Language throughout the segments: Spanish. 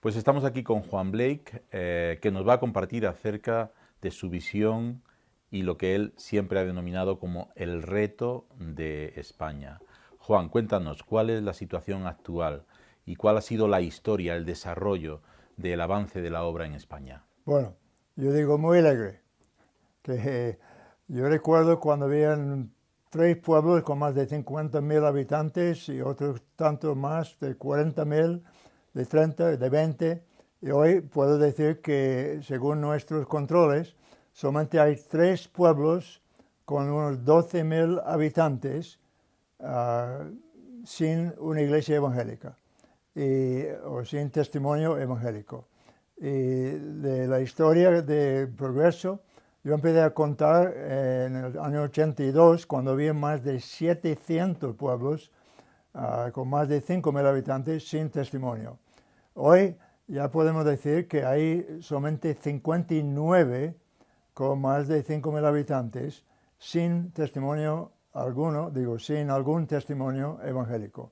Pues estamos aquí con Juan Blake, que nos va a compartir acerca de su visión y lo que él siempre ha denominado como el reto de España. Juan, cuéntanos, ¿cuál es la situación actual y cuál ha sido la historia, el desarrollo del avance de la obra en España? Bueno, yo digo muy alegre, que yo recuerdo cuando habían tres pueblos con más de 50.000 habitantes y otros tantos más de 40.000, de 30, de 20, y hoy puedo decir que según nuestros controles solamente hay tres pueblos con unos 12.000 habitantes ah, sin una iglesia evangélica o sin testimonio evangélico. Y de la historia de progreso, yo empecé a contar en el año 82, cuando había más de 700 pueblos con más de 5.000 habitantes sin testimonio. Hoy ya podemos decir que hay solamente 59 con más de 5.000 habitantes sin testimonio alguno, digo, sin algún testimonio evangélico.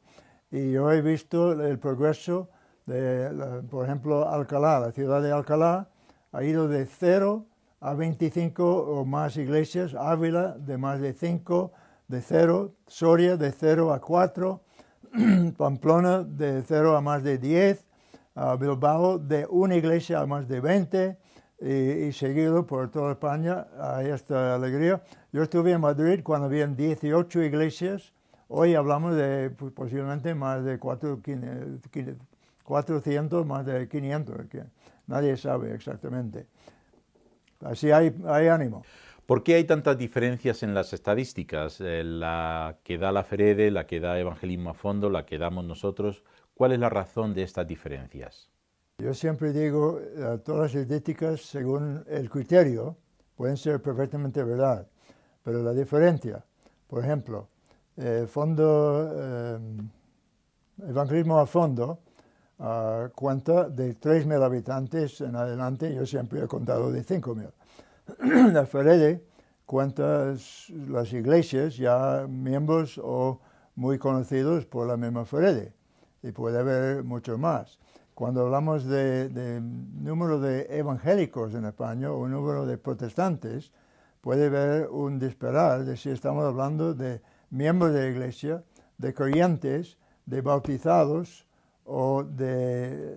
Y yo he visto el progreso de, por ejemplo, Alcalá, la ciudad de Alcalá ha ido de 0 a 25 o más iglesias, Ávila de más de 5, de 0, Soria de 0 a 4, Pamplona de 0 a más de 10, Bilbao de una iglesia a más de 20, y seguido por toda España a esta alegría. Yo estuve en Madrid cuando habían 18 iglesias. Hoy hablamos de posiblemente más de 400, más de 500, que nadie sabe exactamente. Así hay ánimo. ¿Por qué hay tantas diferencias en las estadísticas? La que da la FEREDE, la que da Evangelismo a Fondo, la que damos nosotros. ¿Cuál es la razón de estas diferencias? Yo siempre digo, todas las estadísticas, según el criterio, pueden ser perfectamente verdad, pero la diferencia, por ejemplo, Evangelismo a Fondo cuenta de 3.000 habitantes en adelante, yo siempre he contado de 5.000. La FEREDE cuenta las iglesias ya miembros o muy conocidos por la misma FEREDE, y puede haber muchos más. Cuando hablamos de número de evangélicos en España o número de protestantes, puede haber un disparar de si estamos hablando de miembros de la iglesia, de creyentes, de bautizados o de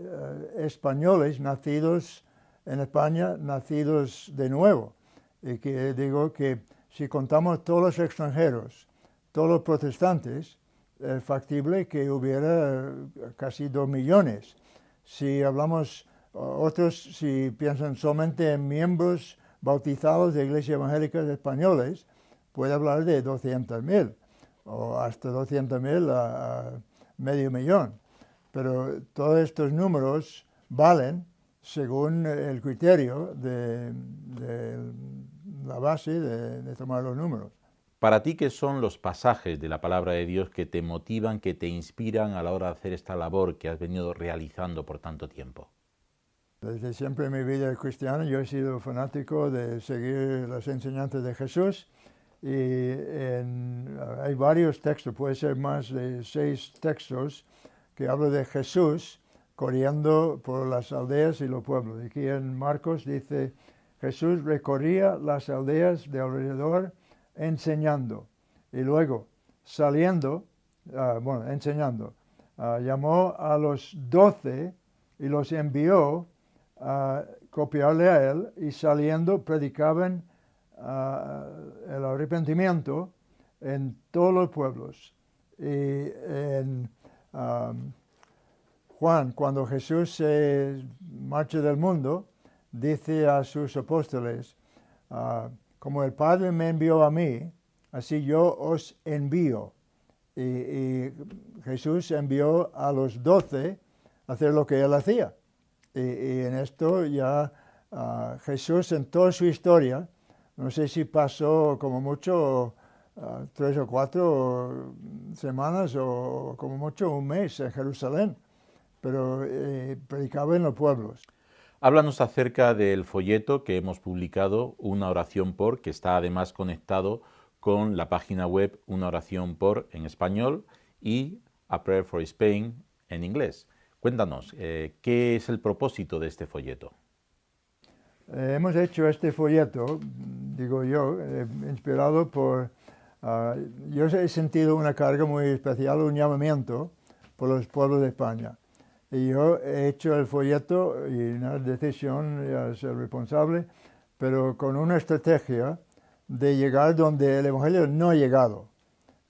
españoles nacidos en España, nacidos de nuevo. Y que digo que si contamos todos los extranjeros, todos los protestantes, es factible que hubiera casi 2 millones. Si hablamos, otros, si piensan solamente en miembros bautizados de iglesias evangélicas españoles, puede hablar de 200.000 o hasta 200.000 a medio millón. Pero todos estos números valen según el criterio de la base de tomar los números. Para ti, ¿qué son los pasajes de la palabra de Dios que te motivan, que te inspiran a la hora de hacer esta labor que has venido realizando por tanto tiempo? Desde siempre en mi vida cristiana yo he sido fanático de seguir las enseñanzas de Jesús y hay varios textos, puede ser más de 6 textos que hablan de Jesús corriendo por las aldeas y los pueblos. Aquí en Marcos dice, Jesús recorría las aldeas de alrededor enseñando y luego saliendo, enseñando, llamó a los 12 y los envió a copiarle a él y saliendo predicaban el arrepentimiento en todos los pueblos. Y en Juan, cuando Jesús se marcha del mundo, dice a sus apóstoles, como el Padre me envió a mí, así yo os envío. Y Jesús envió a los 12 a hacer lo que él hacía. Y en esto ya Jesús en toda su historia, no sé si pasó como mucho 3 o 4 semanas o como mucho un mes en Jerusalén, pero predicaba en los pueblos. Háblanos acerca del folleto que hemos publicado, Una oración por, que está además conectado con la página web Una oración por en español y A Prayer for Spain en inglés. Cuéntanos, ¿qué es el propósito de este folleto? Hemos hecho este folleto, digo yo, inspirado por... yo he sentido una carga muy especial, un llamamiento por los pueblos de España. Y yo he hecho el folleto y una decisión, ya es el responsable, pero con una estrategia de llegar donde el Evangelio no ha llegado.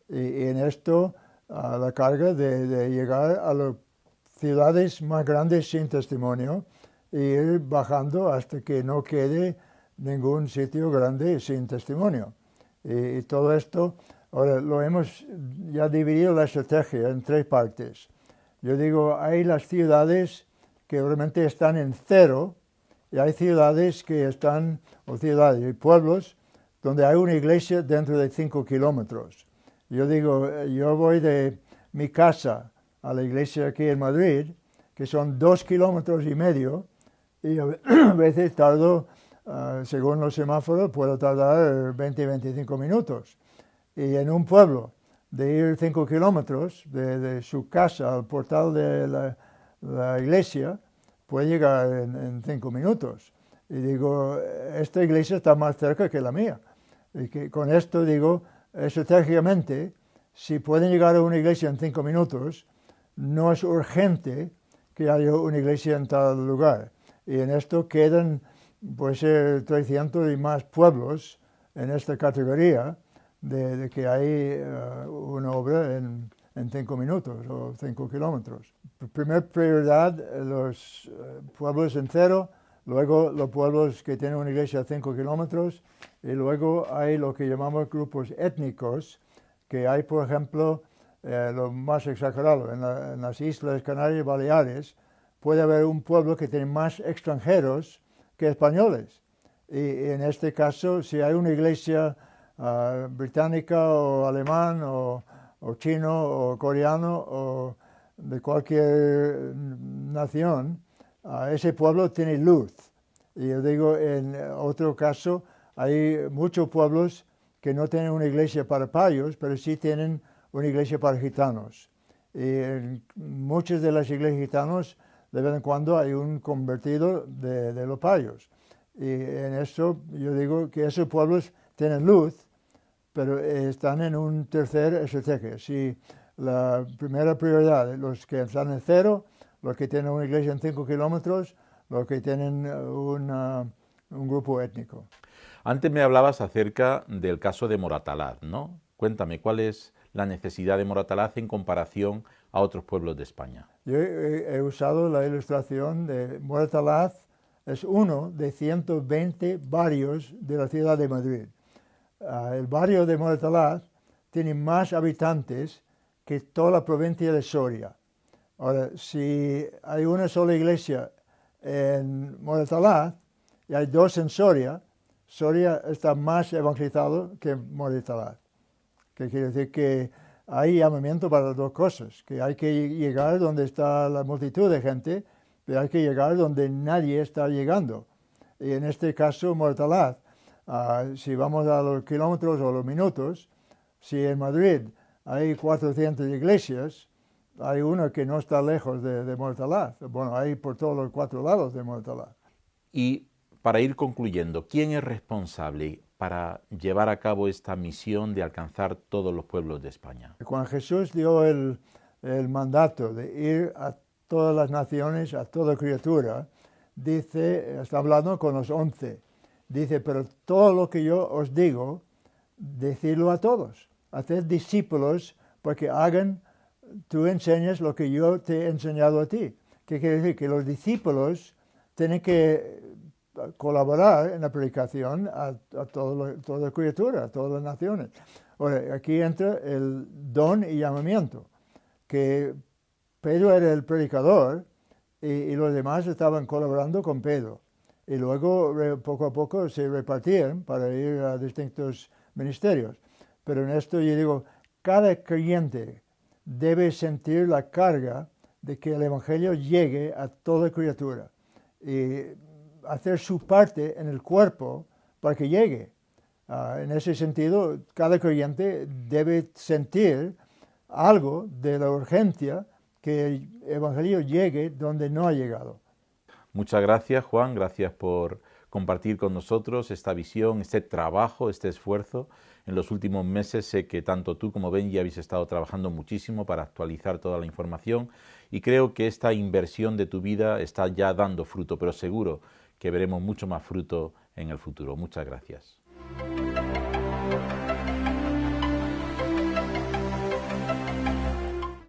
Y en esto, la carga de llegar a las ciudades más grandes sin testimonio e ir bajando hasta que no quede ningún sitio grande sin testimonio. Y todo esto, ahora lo hemos ya dividido la estrategia en tres partes. Yo digo, hay las ciudades que realmente están en cero y hay ciudades que están, o ciudades y pueblos, donde hay una iglesia dentro de 5 kilómetros. Yo digo, yo voy de mi casa a la iglesia aquí en Madrid, que son 2,5 kilómetros, y a veces tardo, según los semáforos, puedo tardar 20-25 minutos. Y en un pueblo, de ir 5 kilómetros de su casa al portal de la iglesia, puede llegar en 5 minutos. Y digo, esta iglesia está más cerca que la mía. Y que con esto digo, estratégicamente, si pueden llegar a una iglesia en 5 minutos, no es urgente que haya una iglesia en tal lugar. Y en esto quedan, puede ser 300 y más pueblos en esta categoría, de que hay una obra en 5 minutos o 5 kilómetros. Primer prioridad, los pueblos en cero, luego los pueblos que tienen una iglesia a 5 kilómetros, y luego hay lo que llamamos grupos étnicos, que hay, por ejemplo, lo más exagerado, en las Islas Canarias y Baleares, puede haber un pueblo que tiene más extranjeros que españoles. Y en este caso, si hay una iglesia británica o alemán o chino o coreano o de cualquier nación, ese pueblo tiene luz. Y yo digo, en otro caso, hay muchos pueblos que no tienen una iglesia para payos, pero sí tienen una iglesia para gitanos. Y en muchas de las iglesias gitanos, de vez en cuando hay un convertido de los payos. Y en eso yo digo que esos pueblos tienen luz, pero están en un tercer estrategia. Si la primera prioridad, los que están en cero, los que tienen una iglesia en 5 kilómetros, los que tienen un grupo étnico. Antes me hablabas acerca del caso de Moratalaz, ¿no? Cuéntame, ¿cuál es la necesidad de Moratalaz en comparación a otros pueblos de España? Yo he usado la ilustración de Moratalaz, es uno de 120 barrios de la ciudad de Madrid. El barrio de Moratalaz tiene más habitantes que toda la provincia de Soria. Ahora, si hay una sola iglesia en Moratalaz y hay dos en Soria, Soria está más evangelizado que Moratalaz. Que quiere decir que hay llamamiento para las dos cosas, que hay que llegar donde está la multitud de gente, pero hay que llegar donde nadie está llegando. Y en este caso, Moratalaz, si vamos a los kilómetros o los minutos, si en Madrid hay 400 iglesias, hay una que no está lejos de Moratalaz. Bueno, hay por todos los 4 lados de Moratalaz. Y para ir concluyendo, ¿quién es responsable para llevar a cabo esta misión de alcanzar todos los pueblos de España? Cuando Jesús dio el mandato de ir a todas las naciones, a toda criatura, dice, está hablando con los 11, dice, pero todo lo que yo os digo, decidlo a todos. Haced discípulos porque tú enseñas lo que yo te he enseñado a ti. ¿Qué quiere decir? Que los discípulos tienen que colaborar en la predicación a toda criatura, a todas las naciones. Ahora, aquí entra el don y llamamiento, que Pedro era el predicador y los demás estaban colaborando con Pedro. Y luego, poco a poco, se repartían para ir a distintos ministerios. Pero en esto yo digo, cada creyente debe sentir la carga de que el Evangelio llegue a toda criatura y hacer su parte en el cuerpo para que llegue. En ese sentido, cada creyente debe sentir algo de la urgencia que el Evangelio llegue donde no ha llegado. Muchas gracias, Juan, gracias por compartir con nosotros esta visión, este trabajo, este esfuerzo. En los últimos meses sé que tanto tú como Benji habéis estado trabajando muchísimo para actualizar toda la información y creo que esta inversión de tu vida está ya dando fruto, pero seguro que veremos mucho más fruto en el futuro. Muchas gracias.